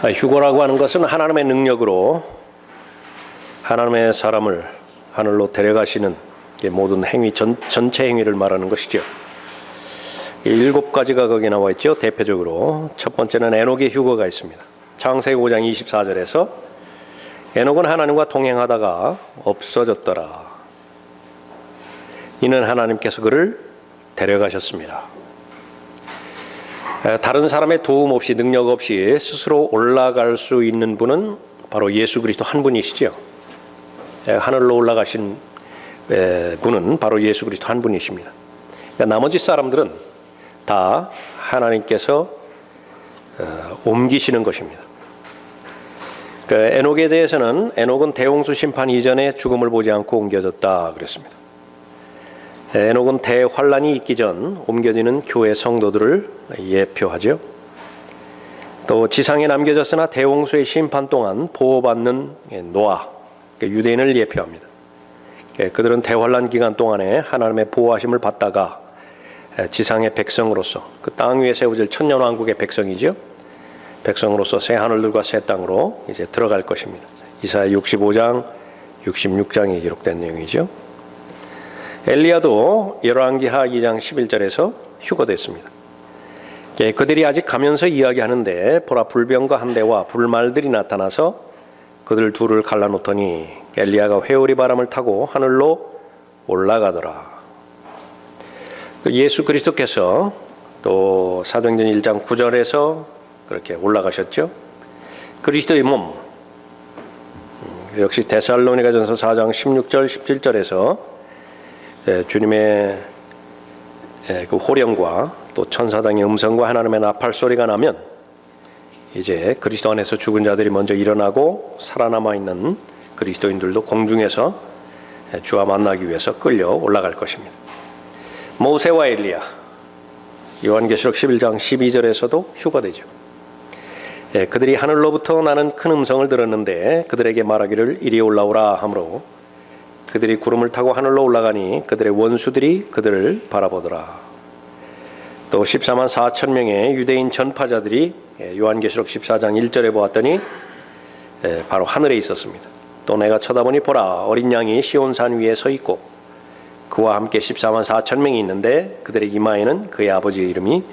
휴거라고 하는 것은 하나님의 능력으로 하나님의 사람을 하늘로 데려가시는 모든 행위, 전체 행위를 말하는 것이죠. 7가지가 거기 나와 있죠. 대표적으로 첫 번째는 에녹의 휴거가 있습니다. 창세기 5장 24절에서 에녹은 하나님과 동행하다가 없어졌더라. 이는 하나님께서 그를 데려가셨습니다. 다른 사람의 도움 없이, 능력 없이 스스로 올라갈 수 있는 분은 바로 예수 그리스도 한 분이시죠. 하늘로 올라가신 분은 바로 예수 그리스도 한 분이십니다. 나머지 사람들은 다 하나님께서 옮기시는 것입니다. 에녹에 대해서는 에녹은 대홍수 심판 이전에 죽음을 보지 않고 옮겨졌다 그랬습니다. 에녹은 대환란이 있기 전 옮겨지는 교회 성도들을 예표하죠. 또 지상에 남겨졌으나 대홍수의 심판 동안 보호받는 노아, 유대인을 예표합니다. 그들은 대환란 기간 동안에 하나님의 보호하심을 받다가 지상의 백성으로서, 그 땅 위에 세워질 천년왕국의 백성이죠. 백성으로서 새 하늘들과 새 땅으로 이제 들어갈 것입니다. 이사야 65장, 66장에 기록된 내용이죠. 엘리야도 열왕기하 2장 11절에서 휴거됐습니다. 그들이 아직 가면서 이야기하는데 보라, 불병과 한 대와 불말들이 나타나서 그들 둘을 갈라놓더니 엘리야가 회오리 바람을 타고 하늘로 올라가더라. 예수 그리스도께서 또 사도행전 1장 9절에서 그렇게 올라가셨죠. 그리스도의 몸, 역시 데살로니가전서 4장 16절 17절에서 주님의 그 호령과 또 천사당의 음성과 하나님의 나팔 소리가 나면 이제 그리스도 안에서 죽은 자들이 먼저 일어나고 살아남아 있는 그리스도인들도 공중에서 주와 만나기 위해서 끌려 올라갈 것입니다. 모세와 엘리야, 요한계시록 11장 12절에서도 휴거되죠. 그들이 하늘로부터 나는 큰 음성을 들었는데 그들에게 말하기를 이리 올라오라 하므로 그들이 구름을 타고 하늘로 올라가니 그들의 원수들이 그들을 바라보더라. 또 14만 4천 명의 유대인 전파자들이 요한계시록 14장 1절에 보았더니 바로 하늘에 있었습니다. 또 내가 쳐다보니 보라, 어린 양이 시온산 위에 서 있고 그와 함께 14만 4천 명이 있는데 그들의 이마에는 그의 아버지의 이름이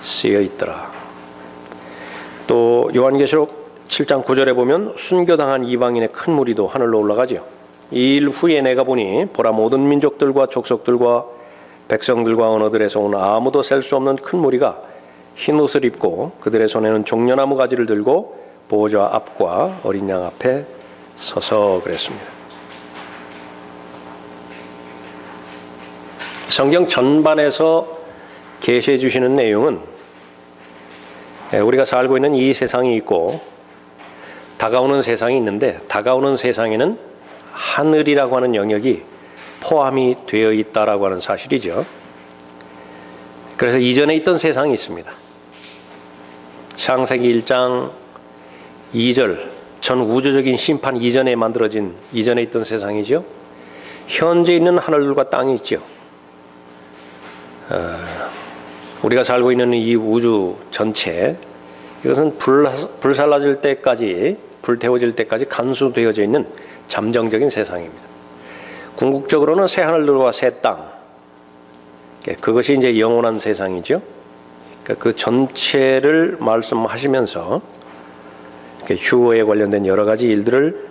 쓰여 있더라. 또 요한계시록 7장 9절에 보면 순교당한 이방인의 큰 무리도 하늘로 올라가죠. 이 일 후에 내가 보니 보라, 모든 민족들과 족속들과 백성들과 언어들에서 온 아무도 셀 수 없는 큰 무리가 흰 옷을 입고 그들의 손에는 종려나무 가지를 들고 보호자 앞과 어린 양 앞에 서서 그랬습니다. 성경 전반에서 계시해 주시는 내용은 우리가 살고 있는 이 세상이 있고 다가오는 세상이 있는데, 다가오는 세상에는 하늘이라고 하는 영역이 포함이 되어 있다라고 하는 사실이죠. 그래서 이전에 있던 세상이 있습니다. 창세기 1장 2절, 전 우주적인 심판 이전에 만들어진, 이전에 있던 세상이죠. 현재 있는 하늘과 땅이 있죠. 우리가 살고 있는 이 우주 전체, 이것은 불살라질 때까지, 불태워질 때까지 간수되어져 있는 잠정적인 세상입니다. 궁극적으로는 새 하늘들과 새 땅, 그것이 이제 영원한 세상이죠. 그 전체를 말씀하시면서 휴거에 관련된 여러 가지 일들을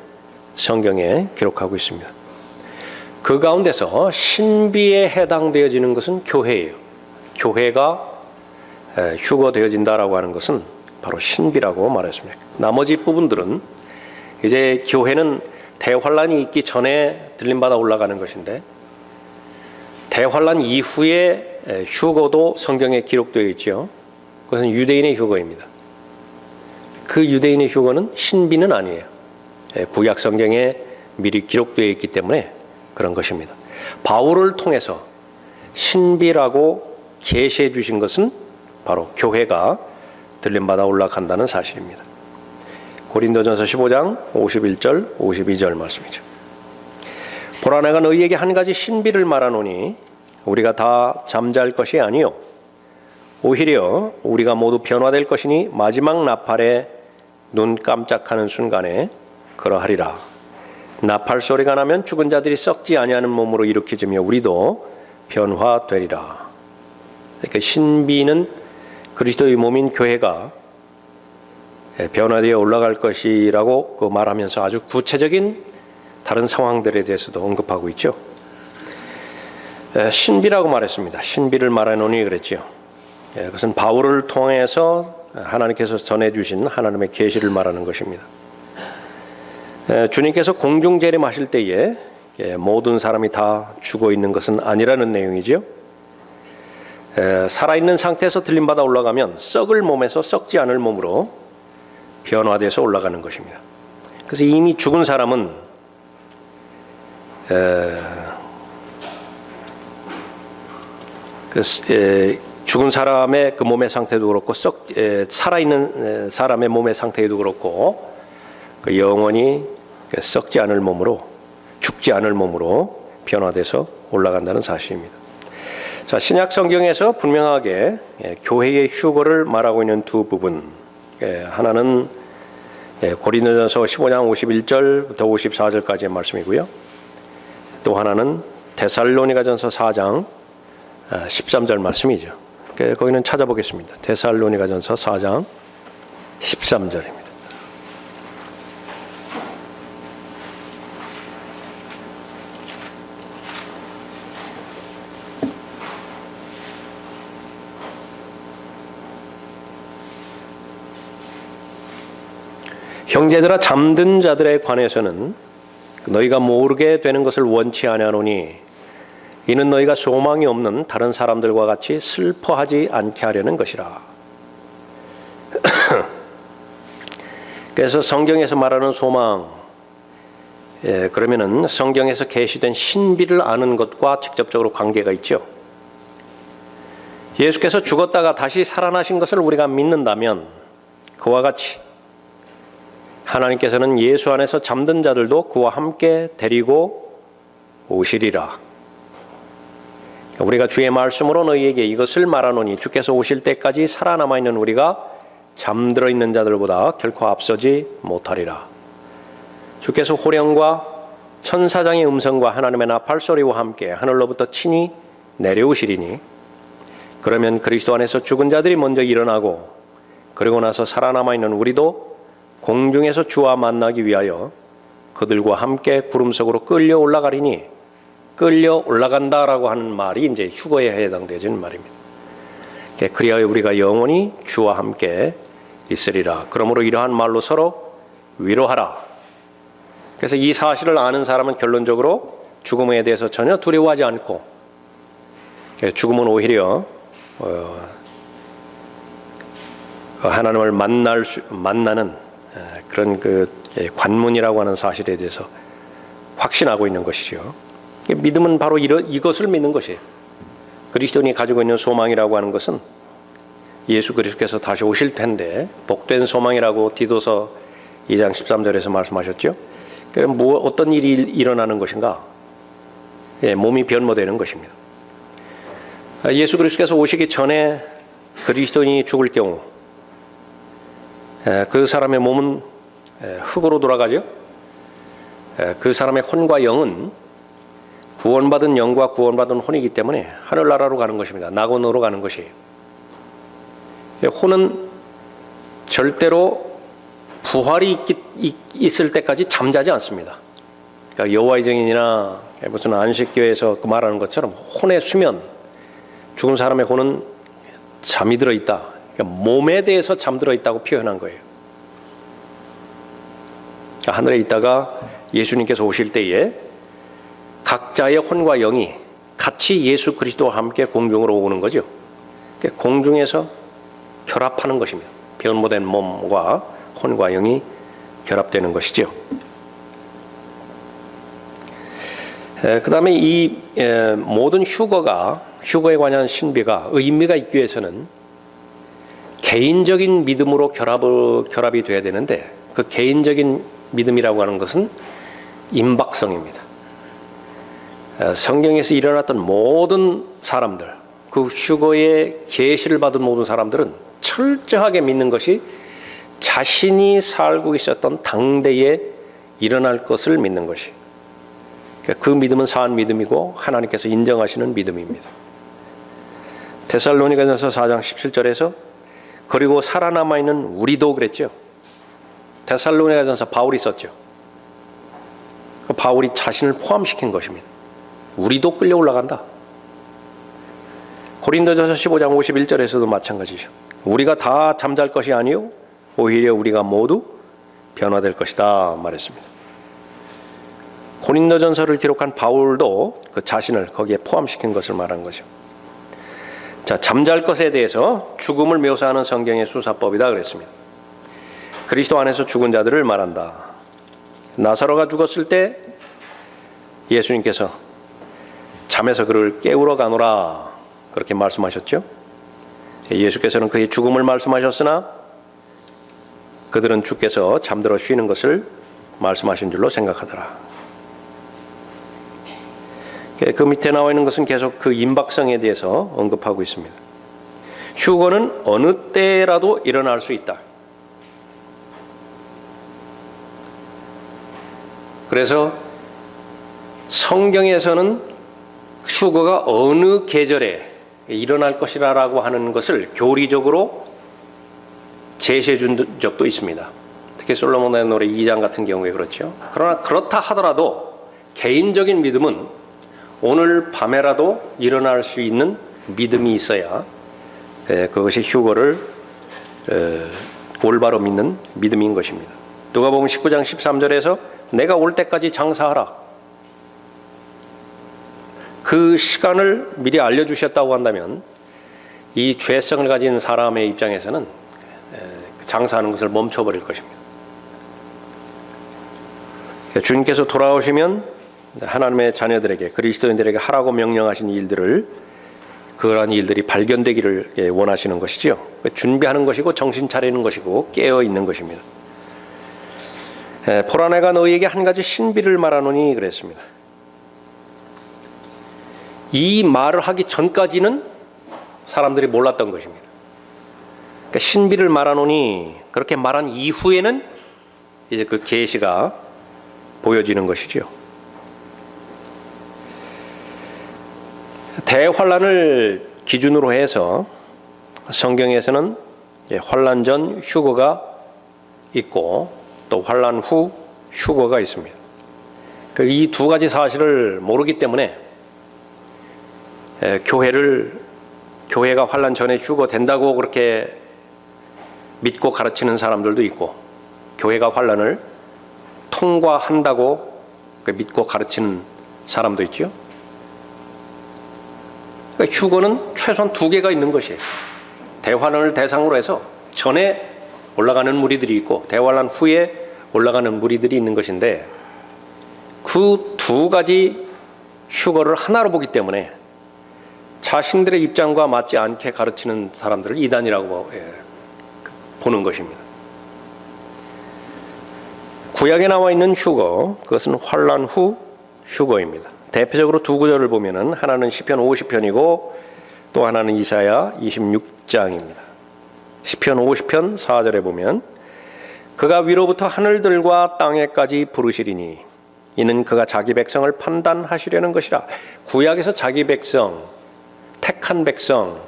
성경에 기록하고 있습니다. 그 가운데서 신비에 해당되어지는 것은 교회예요. 교회가 휴거되어진다라고 하는 것은 바로 신비라고 말했습니다. 나머지 부분들은 이제 교회는 대환란이 있기 전에 들림받아 올라가는 것인데, 대환란 이후에 휴거도 성경에 기록되어 있죠. 그것은 유대인의 휴거입니다. 그 유대인의 휴거는 신비는 아니에요. 구약 성경에 미리 기록되어 있기 때문에 그런 것입니다. 바울을 통해서 신비라고 계시해 주신 것은 바로 교회가 들림받아 올라간다는 사실입니다. 고린도전서 15장 51절 52절 말씀이죠. 보라, 내가 너희에게 한 가지 신비를 말하노니 우리가 다 잠잘 것이 아니요 오히려 우리가 모두 변화될 것이니 마지막 나팔에 눈 깜짝하는 순간에 그러하리라. 나팔 소리가 나면 죽은 자들이 썩지 아니하는 몸으로 일으켜지며 우리도 변화되리라. 그러니까 신비는 그리스도의 몸인 교회가 변화되어 올라갈 것이라고 말하면서 아주 구체적인 다른 상황들에 대해서도 언급하고 있죠. 신비라고 말했습니다. 신비를 말하노니 그랬죠. 그것은 바울을 통해서 하나님께서 전해주신 하나님의 계시를 말하는 것입니다. 주님께서 공중 재림하실 때에 모든 사람이 다 죽어 있는 것은 아니라는 내용이죠. 살아있는 상태에서 들림받아 올라가면 썩을 몸에서 썩지 않을 몸으로 변화돼서 올라가는 것입니다. 그래서 이미 죽은 사람은 죽은 사람의 그 몸의 상태도 그렇고 살아있는 사람의 몸의 상태도 그렇고 그 영원히 썩지 않을 몸으로 죽지 않을 몸으로 변화돼서 올라간다는 사실입니다. 자, 신약 성경에서 분명하게 교회의 휴거를 말하고 있는 두 부분, 하나는 고린도전서 15장 51절부터 54절까지의 말씀이고요. 또 하나는 데살로니가전서 4장 13절 말씀이죠. 거기는 찾아보겠습니다. 데살로니가전서 4장 13절입니다. 형제들아, 잠든 자들에 관해서는 너희가 모르게 되는 것을 원치 아니하노니 이는 너희가 소망이 없는 다른 사람들과 같이 슬퍼하지 않게 하려는 것이라. 그래서 성경에서 말하는 소망, 그러면은 성경에서 계시된 신비를 아는 것과 직접적으로 관계가 있죠. 예수께서 죽었다가 다시 살아나신 것을 우리가 믿는다면 그와 같이 하나님께서는 예수 안에서 잠든 자들도 그와 함께 데리고 오시리라. 우리가 주의 말씀으로 너희에게 이것을 말하노니 주께서 오실 때까지 살아남아 있는 우리가 잠들어 있는 자들보다 결코 앞서지 못하리라. 주께서 호령과 천사장의 음성과 하나님의 나팔 소리와 함께 하늘로부터 친히 내려오시리니 그러면 그리스도 안에서 죽은 자들이 먼저 일어나고 그리고 나서 살아남아 있는 우리도 공중에서 주와 만나기 위하여 그들과 함께 구름 속으로 끌려 올라가리니, 끌려 올라간다라고 하는 말이 이제 휴거에 해당되는 말입니다. 그리하여 우리가 영원히 주와 함께 있으리라. 그러므로 이러한 말로 서로 위로하라. 그래서 이 사실을 아는 사람은 결론적으로 죽음에 대해서 전혀 두려워하지 않고, 죽음은 오히려 하나님을 만나는 그런 그 관문이라고 하는 사실에 대해서 확신하고 있는 것이죠. 믿음은 바로 이것을 믿는 것이에요. 그리스도인이 가지고 있는 소망이라고 하는 것은 예수 그리스도께서 다시 오실 텐데 복된 소망이라고 디도서 2장 13절에서 말씀하셨죠. 그럼 어떤 일이 일어나는 것인가? 몸이 변모되는 것입니다. 예수 그리스도께서 오시기 전에 그리스도인이 죽을 경우 그 사람의 몸은 흙으로 돌아가죠. 그 사람의 혼과 영은 구원받은 영과 구원받은 혼이기 때문에 하늘나라로 가는 것입니다. 낙원으로 가는 것이에요. 혼은 절대로 부활이 있을 때까지 잠자지 않습니다. 그러니까 여호와의 증인이나 무슨 안식교에서 그 말하는 것처럼 혼의 수면, 죽은 사람의 혼은 잠이 들어 있다. 그러니까 몸에 대해서 잠들어 있다고 표현한 거예요. 그러니까 하늘에 있다가 예수님께서 오실 때에 각자의 혼과 영이 같이 예수 그리스도와 함께 공중으로 오는 거죠. 그러니까 공중에서 결합하는 것입니다. 변모된 몸과 혼과 영이 결합되는 것이죠. 그 다음에 이 모든 휴거에 관한 신비가 의미가 있기 위해서는 개인적인 믿음으로 결합이 돼야 되는데 그 개인적인 믿음이라고 하는 것은 임박성입니다. 성경에서 일어났던 모든 사람들, 그 휴거의 계시를 받은 모든 사람들은 철저하게 믿는 것이 자신이 살고 있었던 당대에 일어날 것을 믿는 것이, 그 믿음은 산 믿음이고 하나님께서 인정하시는 믿음입니다. 데살로니가전서 4장 17절에서 그리고 살아남아 있는 우리도 그랬죠. 데살로니가전서 바울이 썼죠. 바울이 자신을 포함시킨 것입니다. 우리도 끌려 올라간다. 고린도전서 15장 51절에서도 마찬가지죠. 우리가 다 잠잘 것이 아니요 오히려 우리가 모두 변화될 것이다 말했습니다. 고린도전서를 기록한 바울도 그 자신을 거기에 포함시킨 것을 말한 거죠. 자, 잠잘 것에 대해서 죽음을 묘사하는 성경의 수사법이다 그랬습니다. 그리스도 안에서 죽은 자들을 말한다. 나사로가 죽었을 때 예수님께서 잠에서 그를 깨우러 가노라 그렇게 말씀하셨죠. 예수께서는 그의 죽음을 말씀하셨으나 그들은 주께서 잠들어 쉬는 것을 말씀하신 줄로 생각하더라. 그 밑에 나와 있는 것은 계속 그 임박성에 대해서 언급하고 있습니다. 휴거는 어느 때라도 일어날 수 있다. 그래서 성경에서는 휴거가 어느 계절에 일어날 것이라고 하는 것을 교리적으로 제시해 준 적도 있습니다. 특히 솔로몬의 노래 2장 같은 경우에 그렇죠. 그러나 그렇다 하더라도 개인적인 믿음은 오늘 밤에라도 일어날 수 있는 믿음이 있어야 그것이 휴거를 올바로 믿는 믿음인 것입니다. 누가복음 19장 13절에서 내가 올 때까지 장사하라. 그 시간을 미리 알려주셨다고 한다면 이 죄성을 가진 사람의 입장에서는 장사하는 것을 멈춰버릴 것입니다. 주님께서 돌아오시면 하나님의 자녀들에게 그리스도인들에게 하라고 명령하신 일들을 그러한 일들이 발견되기를 원하시는 것이지요. 준비하는 것이고 정신 차리는 것이고 깨어 있는 것입니다. 보라 내가 너희에게 한 가지 신비를 말하노니 그랬습니다. 이 말을 하기 전까지는 사람들이 몰랐던 것입니다. 그러니까 신비를 말하노니 그렇게 말한 이후에는 이제 그 계시가 보여지는 것이죠. 대환란을 기준으로 해서 성경에서는 환란 전 휴거가 있고 또 환란 후 휴거가 있습니다. 이 두 가지 사실을 모르기 때문에 교회가 환란 전에 휴거된다고 그렇게 믿고 가르치는 사람들도 있고 교회가 환란을 통과한다고 믿고 가르치는 사람도 있죠. 그러니까 휴거는 최소한 두 개가 있는 것이에요. 대환란을 대상으로 해서 전에 올라가는 무리들이 있고 대환란 후에 올라가는 무리들이 있는 것인데 그 두 가지 휴거를 하나로 보기 때문에 자신들의 입장과 맞지 않게 가르치는 사람들을 이단이라고 보는 것입니다. 구약에 나와 있는 휴거, 그것은 환란 후 휴거입니다. 대표적으로 두 구절을 보면은 하나는 시편 50편이고 또 하나는 이사야 26장입니다. 시편 50편 4절에 보면 그가 위로부터 하늘들과 땅에까지 부르시리니 이는 그가 자기 백성을 판단하시려는 것이라. 구약에서 자기 백성, 택한 백성,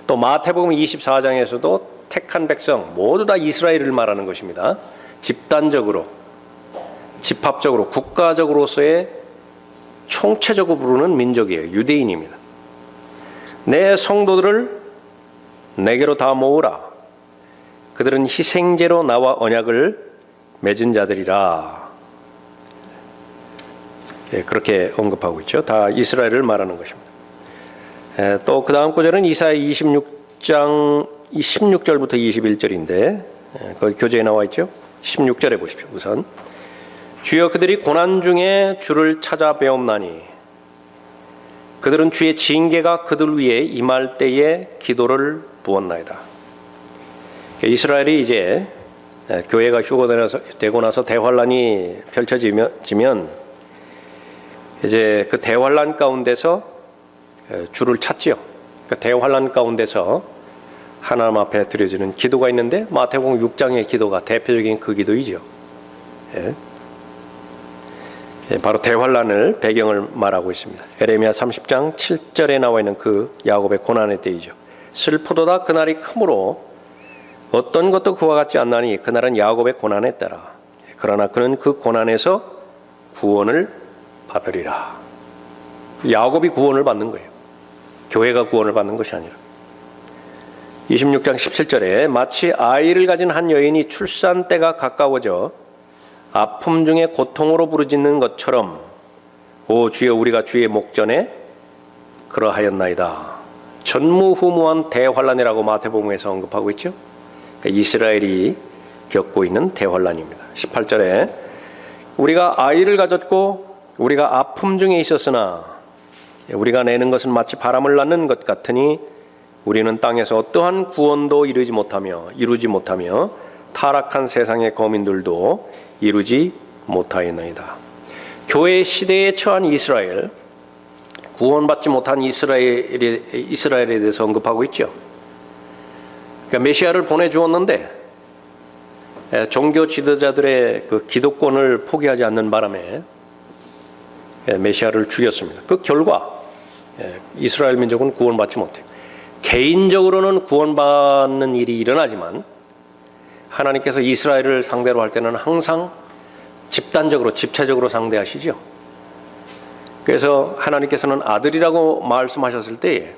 또 마태복음 24장에서도 택한 백성 모두 다 이스라엘을 말하는 것입니다. 집단적으로, 집합적으로, 국가적으로서의 총체적으로 부르는 민족이에요. 유대인입니다. 내 성도들을 내게로 다 모으라. 그들은 희생제로 나와 언약을 맺은 자들이라. 그렇게 언급하고 있죠. 다 이스라엘을 말하는 것입니다. 또 그 다음 구절은 이사야 26장 16절부터 21절인데 거기 교재에 나와 있죠. 16절에 보십시오. 우선 주여 그들이 고난 중에 주를 찾아 배움나니 그들은 주의 징계가 그들 위에 임할 때에 기도를 부었나이다. 이스라엘이 이제 교회가 휴거되고 나서 대환란이 펼쳐지면 이제 그 대환란 가운데서 주를 찾지요. 그러니까 대환란 가운데서 하나님 앞에 드려지는 기도가 있는데 마태복음 6장의 기도가 대표적인 그 기도이죠. 예. 예, 바로 대환란을 배경을 말하고 있습니다. 에레미야 30장 7절에 나와 있는 그 야곱의 고난의 때이죠. 슬프도다 그날이 크므로 어떤 것도 그와 같지 않나니 그날은 야곱의 고난의 때라. 그러나 그는 그 고난에서 구원을 받으리라. 야곱이 구원을 받는 거예요. 교회가 구원을 받는 것이 아니라. 26장 17절에 마치 아이를 가진 한 여인이 출산 때가 가까워져 아픔 중에 고통으로 부르짖는 것처럼 오 주여 우리가 주의 목전에 그러하였나이다. 전무후무한 대환란이라고 마태복음에서 언급하고 있죠. 그러니까 이스라엘이 겪고 있는 대환란입니다. 18절에 우리가 아이를 가졌고 우리가 아픔 중에 있었으나 우리가 내는 것은 마치 바람을 낳는 것 같으니 우리는 땅에서 어떠한 구원도 이루지 못하며 타락한 세상의 거민들도 이루지 못하였나이다. 교회 시대에 처한 이스라엘, 구원받지 못한 이스라엘에 대해서 언급하고 있죠. 그러니까 메시아를 보내주었는데 종교 지도자들의 그 기득권을 포기하지 않는 바람에 메시아를 죽였습니다. 그 결과 이스라엘 민족은 구원받지 못해요. 개인적으로는 구원받는 일이 일어나지만 하나님께서 이스라엘을 상대로 할 때는 항상 집단적으로 집체적으로 상대하시죠. 그래서 하나님께서는 아들이라고 말씀하셨을 때에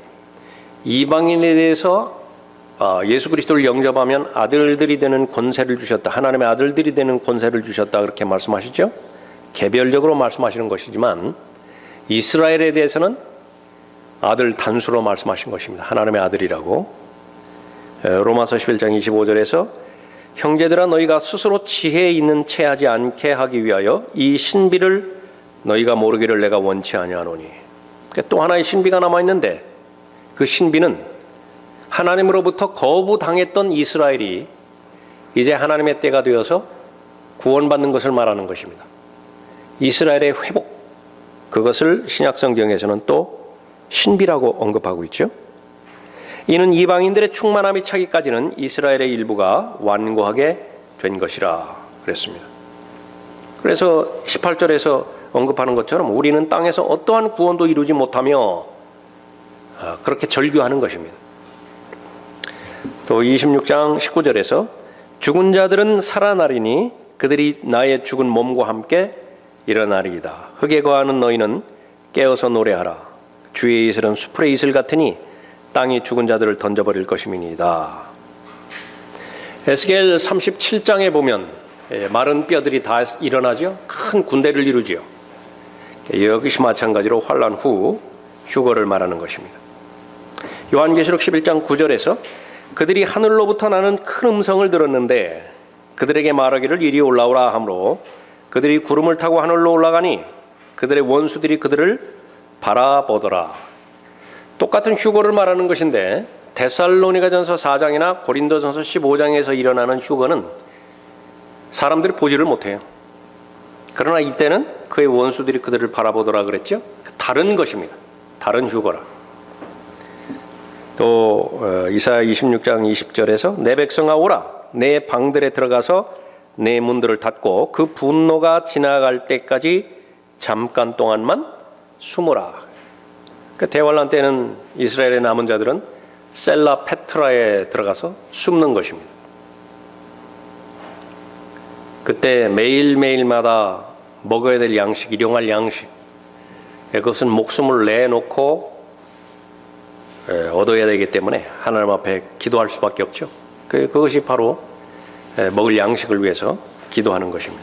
이방인에 대해서 예수 그리스도를 영접하면 아들들이 되는 권세를 주셨다. 하나님의 아들들이 되는 권세를 주셨다. 그렇게 말씀하시죠. 개별적으로 말씀하시는 것이지만 이스라엘에 대해서는 아들 단수로 말씀하신 것입니다. 하나님의 아들이라고. 로마서 11장 25절에서 형제들아 너희가 스스로 지혜 있는 채 하지 않게 하기 위하여 이 신비를 너희가 모르기를 내가 원치 아니하노니. 또 하나의 신비가 남아있는데 그 신비는 하나님으로부터 거부당했던 이스라엘이 이제 하나님의 때가 되어서 구원받는 것을 말하는 것입니다. 이스라엘의 회복, 그것을 신약성경에서는 또 신비라고 언급하고 있죠. 이는 이방인들의 충만함이 차기까지는 이스라엘의 일부가 완고하게 된 것이라 그랬습니다. 그래서 18절에서 언급하는 것처럼 우리는 땅에서 어떠한 구원도 이루지 못하며 그렇게 절규하는 것입니다. 또 26장 19절에서 죽은 자들은 살아나리니 그들이 나의 죽은 몸과 함께 일어나리이다. 흙에 거하는 너희는 깨어서 노래하라. 주의 이슬은 수풀의 이슬 같으니 땅이 죽은 자들을 던져버릴 것임이니이다. 에스겔 37장에 보면 마른 뼈들이 다 일어나죠. 큰 군대를 이루지요. 여기서 마찬가지로 환란 후 휴거를 말하는 것입니다. 요한계시록 11장 9절에서 그들이 하늘로부터 나는 큰 음성을 들었는데 그들에게 말하기를 이리 올라오라 하므로 그들이 구름을 타고 하늘로 올라가니 그들의 원수들이 그들을 바라보더라. 똑같은 휴거를 말하는 것인데 데살로니가전서 4장이나 고린도전서 15장에서 일어나는 휴거는 사람들이 보지를 못해요. 그러나 이때는 그의 원수들이 그들을 바라보더라 그랬죠. 다른 것입니다. 다른 휴거라. 또 이사야 26장 20절에서 내 백성아 오라 내 방들에 들어가서 내 문들을 닫고 그 분노가 지나갈 때까지 잠깐 동안만 숨으라. 그 대환란 때는 이스라엘의 남은 자들은 셀라 페트라에 들어가서 숨는 것입니다. 그때 매일매일마다 먹어야 될 양식, 일용할 양식, 그것은 목숨을 내놓고 얻어야 되기 때문에 하나님 앞에 기도할 수밖에 없죠. 그것이 바로 먹을 양식을 위해서 기도하는 것입니다.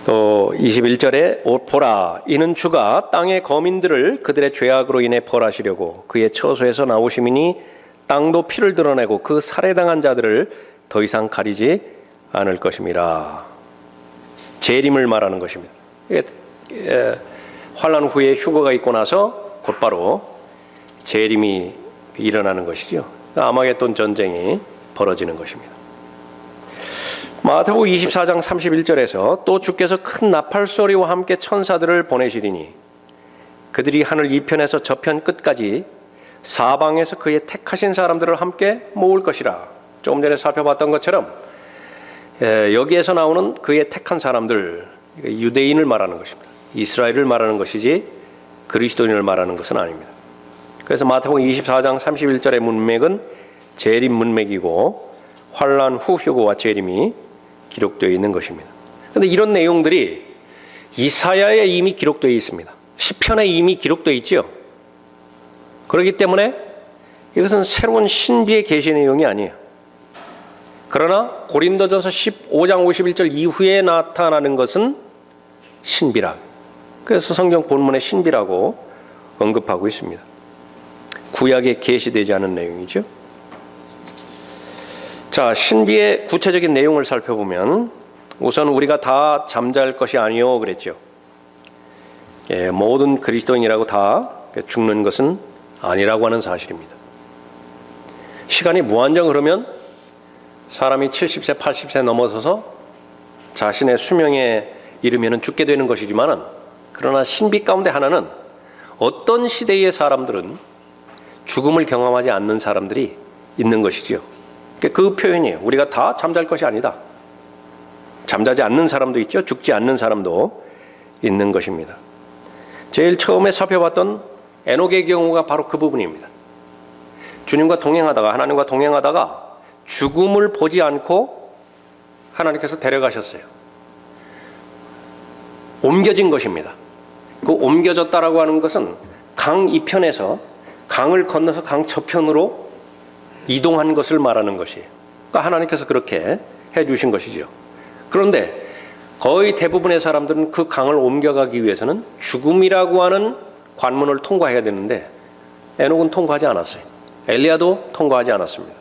또 21절에 보라 이는 주가 땅의 거민들을 그들의 죄악으로 인해 벌하시려고 그의 처소에서 나오심이니 땅도 피를 드러내고 그 살해당한 자들을 더 이상 가리지 않을 것임이라. 재림을 말하는 것입니다. 환란 후에 휴거가 있고 나서 곧바로 재림이 일어나는 것이죠. 아마겟돈 전쟁이 벌어지는 것입니다. 마태복음 24장 31절에서 또 주께서 큰 나팔 소리와 함께 천사들을 보내시리니 그들이 하늘 이편에서 저편 끝까지 사방에서 그의 택하신 사람들을 함께 모을 것이라. 조금 전에 살펴봤던 것처럼 여기에서 나오는 그의 택한 사람들, 유대인을 말하는 것입니다. 이스라엘을 말하는 것이지 그리스도인을 말하는 것은 아닙니다. 그래서 마태복음 24장 31절의 문맥은 재림 문맥이고 환난 후 휴거와 재림이 기록되어 있는 것입니다. 그런데 이런 내용들이 이사야에 이미 기록되어 있습니다. 시편에 이미 기록되어 있죠. 그렇기 때문에 이것은 새로운 신비의 계시 내용이 아니에요. 그러나 고린도전서 15장 51절 이후에 나타나는 것은 신비라. 그래서 성경 본문에 신비라고 언급하고 있습니다. 구약에 계시되지 않은 내용이죠. 자, 신비의 구체적인 내용을 살펴보면 우선 우리가 다 잠잘 것이 아니요 그랬죠. 모든 그리스도인이라고 다 죽는 것은 아니라고 하는 사실입니다. 시간이 무한정 흐르면 사람이 70세, 80세 넘어서서 자신의 수명에 이르면 죽게 되는 것이지만, 그러나 신비 가운데 하나는 어떤 시대의 사람들은 죽음을 경험하지 않는 사람들이 있는 것이지요. 그 표현이에요. 우리가 다 잠잘 것이 아니다. 잠자지 않는 사람도 있죠. 죽지 않는 사람도 있는 것입니다. 제일 처음에 살펴봤던 에녹의 경우가 바로 그 부분입니다. 주님과 동행하다가, 하나님과 동행하다가 죽음을 보지 않고 하나님께서 데려가셨어요. 옮겨진 것입니다. 그 옮겨졌다라고 하는 것은 강 이편에서 강을 건너서 강 저편으로 이동한 것을 말하는 것이에요. 그러니까 하나님께서 그렇게 해주신 것이죠. 그런데 거의 대부분의 사람들은 그 강을 옮겨가기 위해서는 죽음이라고 하는 관문을 통과해야 되는데 에녹은 통과하지 않았어요. 엘리야도 통과하지 않았습니다.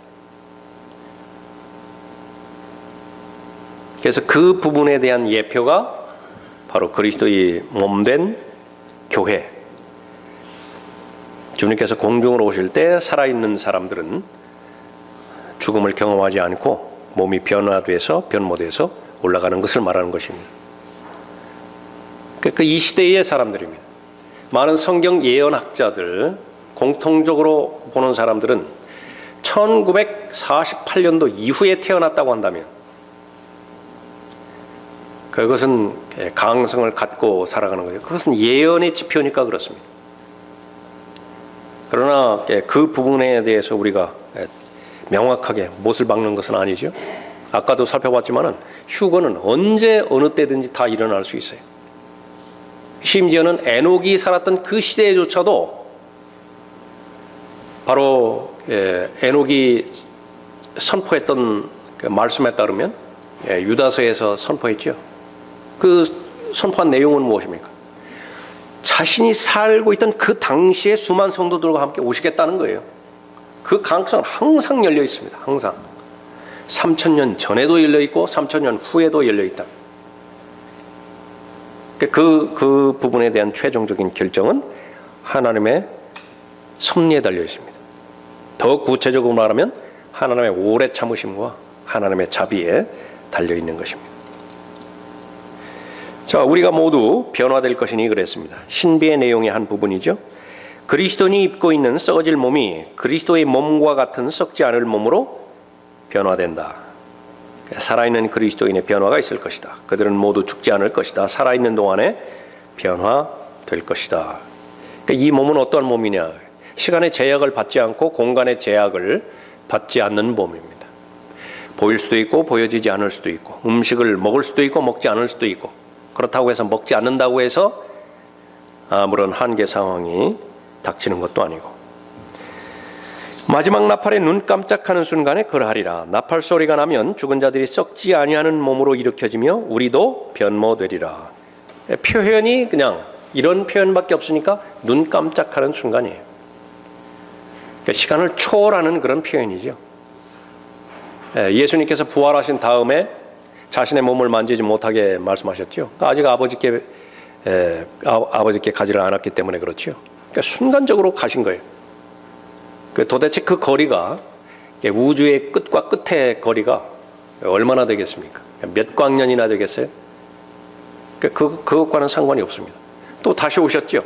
그래서 그 부분에 대한 예표가 바로 그리스도의 몸된 교회. 주님께서 공중으로 오실 때 살아있는 사람들은 죽음을 경험하지 않고 몸이 변모돼서 올라가는 것을 말하는 것입니다. 그 이 시대의 사람들입니다. 많은 성경 예언학자들, 공통적으로 보는 사람들은 1948년도 이후에 태어났다고 한다면 그것은 가능성을 갖고 살아가는 거죠. 그것은 예언의 지표니까 그렇습니다. 그러나 그 부분에 대해서 우리가 명확하게 못을 박는 것은 아니죠. 아까도 살펴봤지만은 휴거는 언제 어느 때든지 다 일어날 수 있어요. 심지어는 에녹이 살았던 그 시대조차도 바로 에녹이 선포했던 그 말씀에 따르면 유다서에서 선포했죠. 그 선포한 내용은 무엇입니까? 자신이 살고 있던 그 당시에 수많은 성도들과 함께 오시겠다는 거예요. 그 가능성은 항상 열려 있습니다. 항상 3000년 전에도 열려 있고 3000년 후에도 열려 있다. 그 부분에 대한 최종적인 결정은 하나님의 섭리에 달려 있습니다. 더 구체적으로 말하면 하나님의 오래 참으심과 하나님의 자비에 달려 있는 것입니다. 자, 우리가 모두 변화될 것이니 그랬습니다. 신비의 내용의 한 부분이죠. 그리스도인이 입고 있는 썩어질 몸이 그리스도의 몸과 같은 썩지 않을 몸으로 변화된다. 살아있는 그리스도인의 변화가 있을 것이다. 그들은 모두 죽지 않을 것이다. 살아있는 동안에 변화될 것이다. 그러니까 이 몸은 어떠한 몸이냐? 시간의 제약을 받지 않고 공간의 제약을 받지 않는 몸입니다. 보일 수도 있고 보여지지 않을 수도 있고, 음식을 먹을 수도 있고 먹지 않을 수도 있고, 그렇다고 해서 먹지 않는다고 해서 아무런 한계 상황이 닥치는 것도 아니고, 마지막 나팔에 눈 깜짝하는 순간에 그러하리라. 나팔 소리가 나면 죽은 자들이 썩지 아니하는 몸으로 일으켜지며 우리도 변모되리라. 표현이 그냥 이런 표현밖에 없으니까 눈 깜짝하는 순간이에요. 그러니까 시간을 초월하는 그런 표현이죠. 예수님께서 부활하신 다음에 자신의 몸을 만지지 못하게 말씀하셨죠. 아직 아버지께 가지를 않았기 때문에 그렇죠. 그러니까 순간적으로 가신 거예요. 도대체 그 거리가, 우주의 끝과 끝의 거리가 얼마나 되겠습니까? 몇 광년이나 되겠어요? 그것과는 상관이 없습니다. 또 다시 오셨죠.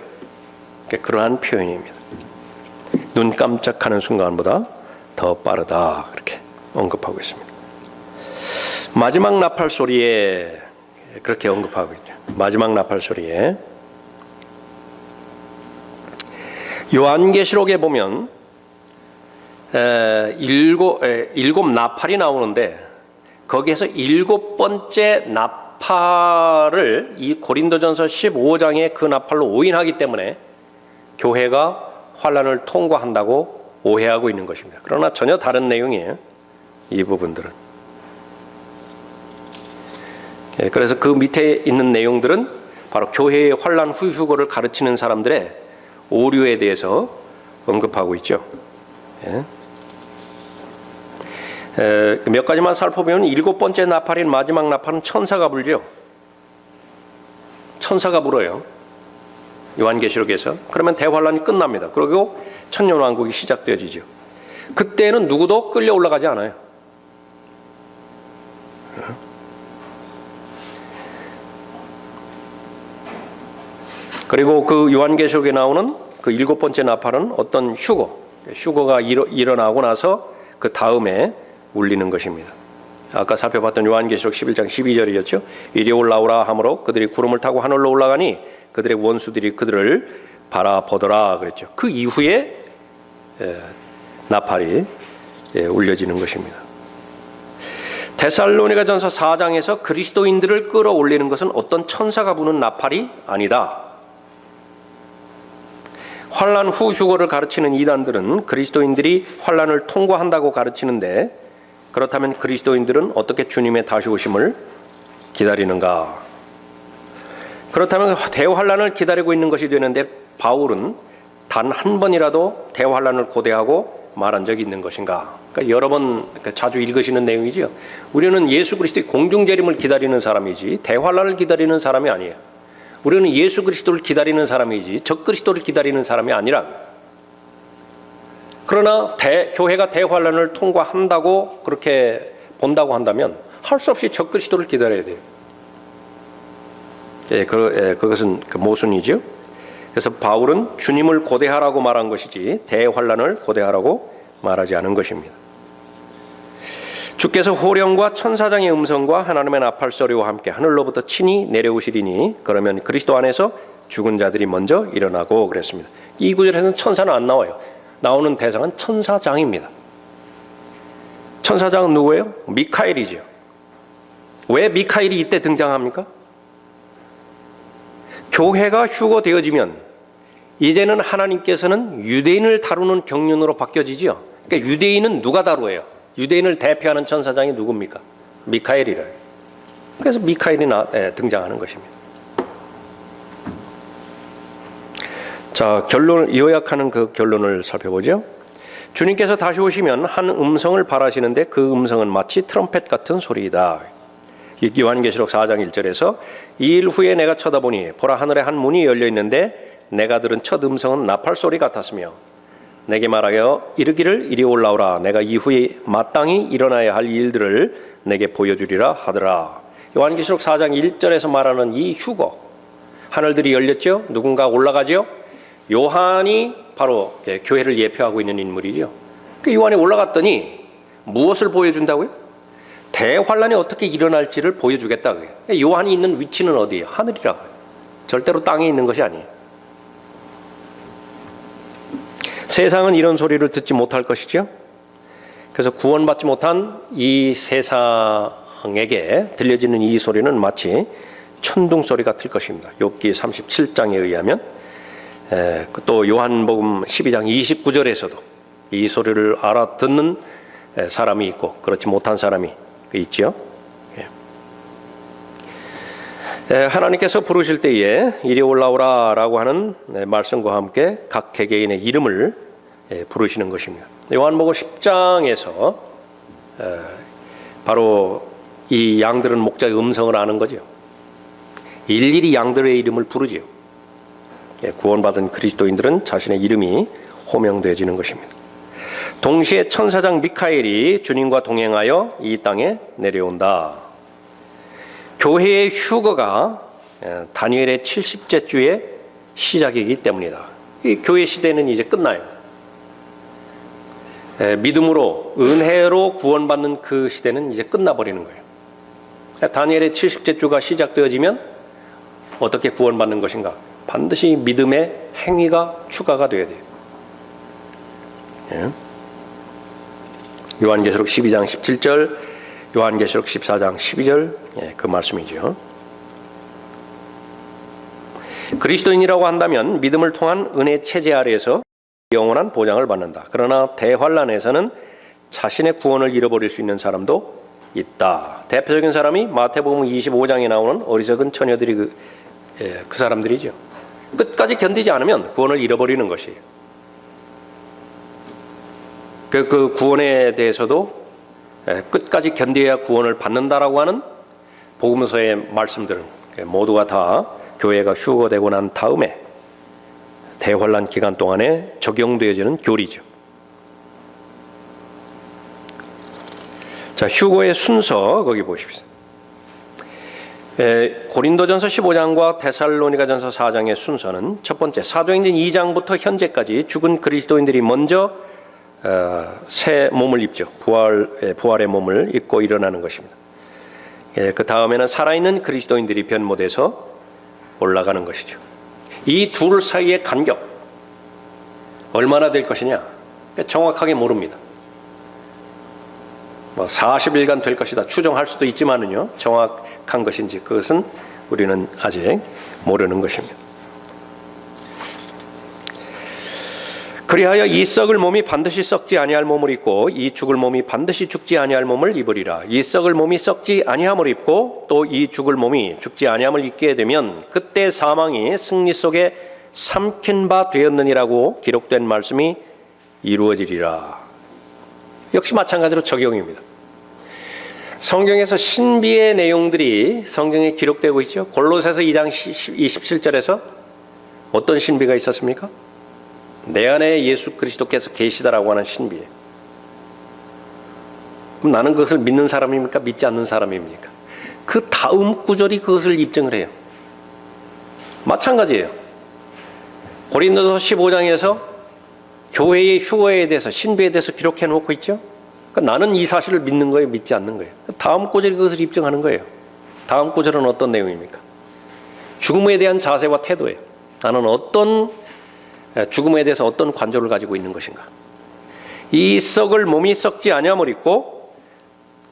그러한 표현입니다. 눈 깜짝하는 순간보다 더 빠르다. 이렇게 언급하고 있습니다. 마지막 나팔 소리에 그렇게 언급하고 있죠. 마지막 나팔 소리에 요한계시록에 보면 일곱 나팔이 나오는데 거기에서 일곱 번째 나팔을 이 고린도전서 15장의 그 나팔로 오인하기 때문에 교회가 환난을 통과한다고 오해하고 있는 것입니다. 그러나 전혀 다른 내용이에요. 이 부분들은. 그래서 그 밑에 있는 내용들은 바로 교회의 환난 후 휴거를 가르치는 사람들의 오류에 대해서 언급하고 있죠. 몇 가지만 살펴보면 일곱 번째 나팔인 마지막 나팔은 천사가 불죠. 천사가 불어요. 요한계시록에서. 그러면 대환란이 끝납니다. 그리고 천년왕국이 시작되어지죠. 그때는 누구도 끌려 올라가지 않아요. 그리고 그 요한계시록에 나오는 그 일곱 번째 나팔은 어떤 휴거가 일어나고 나서 그 다음에 울리는 것입니다. 아까 살펴봤던 요한계시록 11장 12절이었죠. 이리 올라오라 하므로 그들이 구름을 타고 하늘로 올라가니 그들의 원수들이 그들을 바라보더라 그랬죠. 그 이후에 나팔이 울려지는 것입니다. 데살로니가전서 4장에서 그리스도인들을 끌어올리는 것은 어떤 천사가 부는 나팔이 아니다. 환난 후 휴거를 가르치는 이단들은 그리스도인들이 환난을 통과한다고 가르치는데 그렇다면 그리스도인들은 어떻게 주님의 다시 오심을 기다리는가? 그렇다면 대환난을 기다리고 있는 것이 되는데 바울은 단 한 번이라도 대환난을 고대하고 말한 적이 있는 것인가? 그러니까 여러 번 자주 읽으시는 내용이죠. 우리는 예수 그리스도의 공중 재림을 기다리는 사람이지 대환난을 기다리는 사람이 아니에요. 우리는 예수 그리스도를 기다리는 사람이지 적 그리스도를 기다리는 사람이 아니라. 그러나 교회가 대환난을 통과한다고 그렇게 본다고 한다면 할 수 없이 적 그리스도를 기다려야 돼요. 그것은 모순이죠. 그래서 바울은 주님을 고대하라고 말한 것이지 대환난을 고대하라고 말하지 않은 것입니다. 주께서 호령과 천사장의 음성과 하나님의 나팔 소리와 함께 하늘로부터 친히 내려오시리니 그러면 그리스도 안에서 죽은 자들이 먼저 일어나고 그랬습니다. 이 구절에서는 천사는 안 나와요. 나오는 대상은 천사장입니다. 천사장은 누구예요? 미카엘이죠. 왜 미카엘이 이때 등장합니까? 교회가 휴거되어지면 이제는 하나님께서는 유대인을 다루는 경륜으로 바뀌어지죠. 그러니까 유대인은 누가 다루어요? 유대인을 대표하는 천사장이 누굽니까? 미카엘이래요. 그래서 미카엘이 등장하는 것입니다. 자, 결론을 요약하는 그 결론을 살펴보죠. 주님께서 다시 오시면 한 음성을 바라시는데 그 음성은 마치 트럼펫 같은 소리이다. 요한계시록 4장 1절에서 이 일 후에 내가 쳐다보니 보라 하늘에 한 문이 열려 있는데 내가 들은 첫 음성은 나팔 소리 같았으며 내게 말하여 이르기를 이리 올라오라 내가 이후에 마땅히 일어나야 할 일들을 내게 보여주리라 하더라. 요한계시록 4장 1절에서 말하는 이 휴거, 하늘들이 열렸죠. 누군가 올라가죠. 요한이 바로 교회를 예표하고 있는 인물이죠. 그 요한이 올라갔더니 무엇을 보여준다고요? 대환란이 어떻게 일어날지를 보여주겠다고요. 요한이 있는 위치는 어디예요? 하늘이라고요. 절대로 땅에 있는 것이 아니에요. 세상은 이런 소리를 듣지 못할 것이죠. 그래서 구원받지 못한 이 세상에게 들려지는 이 소리는 마치 천둥 소리 같을 것입니다. 욥기 37장에 의하면 또 요한복음 12장 29절에서도 이 소리를 알아듣는 사람이 있고 그렇지 못한 사람이 있죠. 하나님께서 부르실 때에 이리 올라오라 라고 하는 말씀과 함께 각 개개인의 이름을 부르시는 것입니다. 요한복음 10장에서 바로 이 양들은 목자의 음성을 아는 거죠. 일일이 양들의 이름을 부르지요. 구원받은 그리스도인들은 자신의 이름이 호명되어지는 것입니다. 동시에 천사장 미카엘이 주님과 동행하여 이 땅에 내려온다. 교회의 휴거가 다니엘의 70째 주의 시작이기 때문이다. 이 교회 시대는 이제 끝나요. 믿음으로 은혜로 구원받는 그 시대는 이제 끝나버리는 거예요. 다니엘의 70째 주가 시작되어지면 어떻게 구원받는 것인가? 반드시 믿음의 행위가 추가가 되어야 돼요. 요한계시록 12장 17절, 요한계시록 14장 12절 그 말씀이죠. 그리스도인이라고 한다면 믿음을 통한 은혜 체제 아래에서 영원한 보장을 받는다. 그러나 대환란에서는 자신의 구원을 잃어버릴 수 있는 사람도 있다. 대표적인 사람이 마태복음 25장에 나오는 어리석은 처녀들이 그 사람들이죠. 끝까지 견디지 않으면 구원을 잃어버리는 것이에요. 그 구원에 대해서도 끝까지 견뎌야 구원을 받는다라고 하는 복음서의 말씀들은 모두가 다 교회가 휴거되고 난 다음에 대환란 기간 동안에 적용되어지는 교리죠. 자, 휴거의 순서 거기 보십시오. 고린도전서 15장과 데살로니가전서 4장의 순서는 첫 번째 사도행전 2장부터 현재까지 죽은 그리스도인들이 먼저 새 몸을 입죠. 부활의 몸을 입고 일어나는 것입니다. 그 다음에는 살아있는 그리스도인들이 변모돼서 올라가는 것이죠. 이 둘 사이의 간격 얼마나 될 것이냐 정확하게 모릅니다. 40일간 될 것이다 추정할 수도 있지만은요, 정확한 것인지 그것은 우리는 아직 모르는 것입니다. 그리하여 이 썩을 몸이 반드시 썩지 아니할 몸을 입고 이 죽을 몸이 반드시 죽지 아니할 몸을 입으리라. 이 썩을 몸이 썩지 아니함을 입고 또 이 죽을 몸이 죽지 아니함을 입게 되면 그때 사망이 승리 속에 삼킨 바 되었느니라고 기록된 말씀이 이루어지리라. 역시 마찬가지로 적용입니다. 성경에서 신비의 내용들이 성경에 기록되고 있죠. 골로새서 2장 27절에서 어떤 신비가 있었습니까? 내 안에 예수 그리스도께서 계시다라고 하는 신비예요. 그럼 나는 그것을 믿는 사람입니까? 믿지 않는 사람입니까? 그 다음 구절이 그것을 입증을 해요. 마찬가지예요. 고린도서 15장에서 교회의 휴거에 대해서 신비에 대해서 기록해 놓고 있죠. 그러니까 나는 이 사실을 믿는 거예요, 믿지 않는 거예요. 다음 구절이 그것을 입증하는 거예요. 다음 구절은 어떤 내용입니까? 죽음에 대한 자세와 태도예요. 나는 죽음에 대해서 어떤 관조를 가지고 있는 것인가? 이 썩을 몸이 썩지 아니함을 입고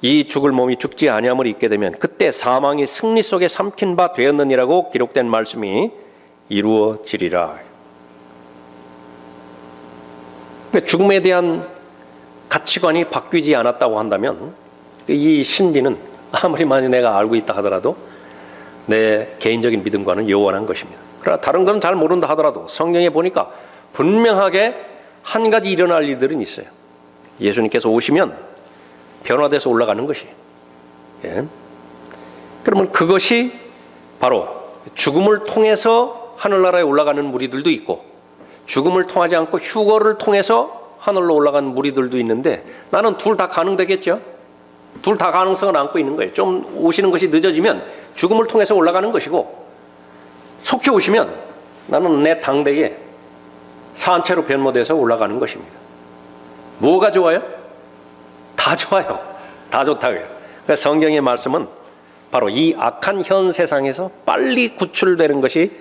이 죽을 몸이 죽지 아니함을 입게 되면 그때 사망이 승리 속에 삼킨 바 되었느니라고 기록된 말씀이 이루어지리라. 그러니까 죽음에 대한 가치관이 바뀌지 않았다고 한다면 이 신비는 아무리 많이 내가 알고 있다 하더라도 내 개인적인 믿음과는 요원한 것입니다. 그러나 다른 건 잘 모른다 하더라도 성경에 보니까 분명하게 한 가지 일어날 일들은 있어요. 예수님께서 오시면 변화돼서 올라가는 것이. 그러면 그것이 바로 죽음을 통해서 하늘나라에 올라가는 무리들도 있고 죽음을 통하지 않고 휴거를 통해서 하늘로 올라간 무리들도 있는데 나는 둘 다 가능되겠죠. 둘 다 가능성을 안고 있는 거예요. 좀 오시는 것이 늦어지면 죽음을 통해서 올라가는 것이고 속히 오시면 나는 내 당대에 산채로 변모돼서 올라가는 것입니다. 뭐가 좋아요? 다 좋아요. 다 좋다고요. 그러니까 성경의 말씀은 바로 이 악한 현 세상에서 빨리 구출되는 것이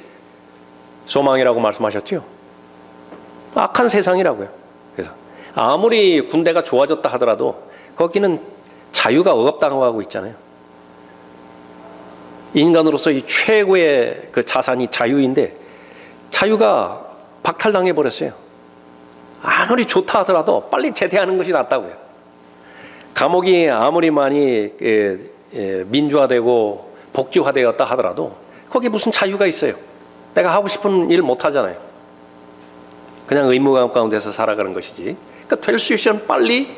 소망이라고 말씀하셨죠. 악한 세상이라고요. 그래서 아무리 군대가 좋아졌다 하더라도 거기는 자유가 억압당하고 하고 있잖아요. 인간으로서 이 최고의 그 자산이 자유인데 자유가 박탈당해 버렸어요. 아무리 좋다 하더라도 빨리 제대하는 것이 낫다고요. 감옥이 아무리 많이 민주화되고 복지화되었다 하더라도 거기 무슨 자유가 있어요. 내가 하고 싶은 일 못 하잖아요. 그냥 의무감 가운데서 살아가는 것이지. 그러니까 될 수 있으면 빨리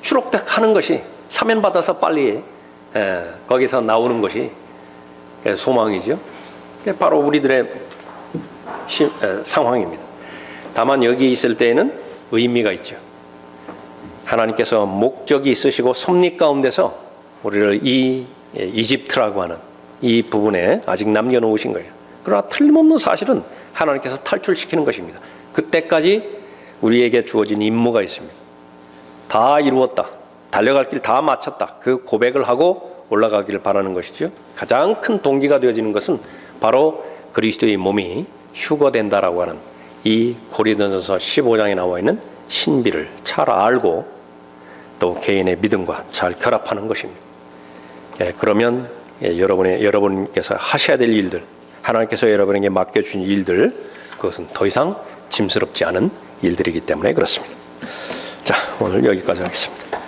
추록하는 것이 사면받아서 빨리 거기서 나오는 것이 소망이죠. 바로 우리들의 상황입니다. 다만 여기 있을 때에는 의미가 있죠. 하나님께서 목적이 있으시고 섭리 가운데서 우리를 이 이집트라고 하는 이 부분에 아직 남겨놓으신 거예요. 그러나 틀림없는 사실은 하나님께서 탈출시키는 것입니다. 그때까지 우리에게 주어진 임무가 있습니다. 다 이루었다. 달려갈 길 다 마쳤다. 그 고백을 하고 올라가기를 바라는 것이죠. 가장 큰 동기가 되어지는 것은 바로 그리스도의 몸이 휴거된다라고 하는 이 고린도전서 15장에 나와 있는 신비를 잘 알고 또 개인의 믿음과 잘 결합하는 것입니다. 그러면 여러분께서 하셔야 될 일들, 하나님께서 여러분에게 맡겨주신 일들, 그것은 더 이상 짐스럽지 않은 일들이기 때문에 그렇습니다. 자, 오늘 여기까지 하겠습니다.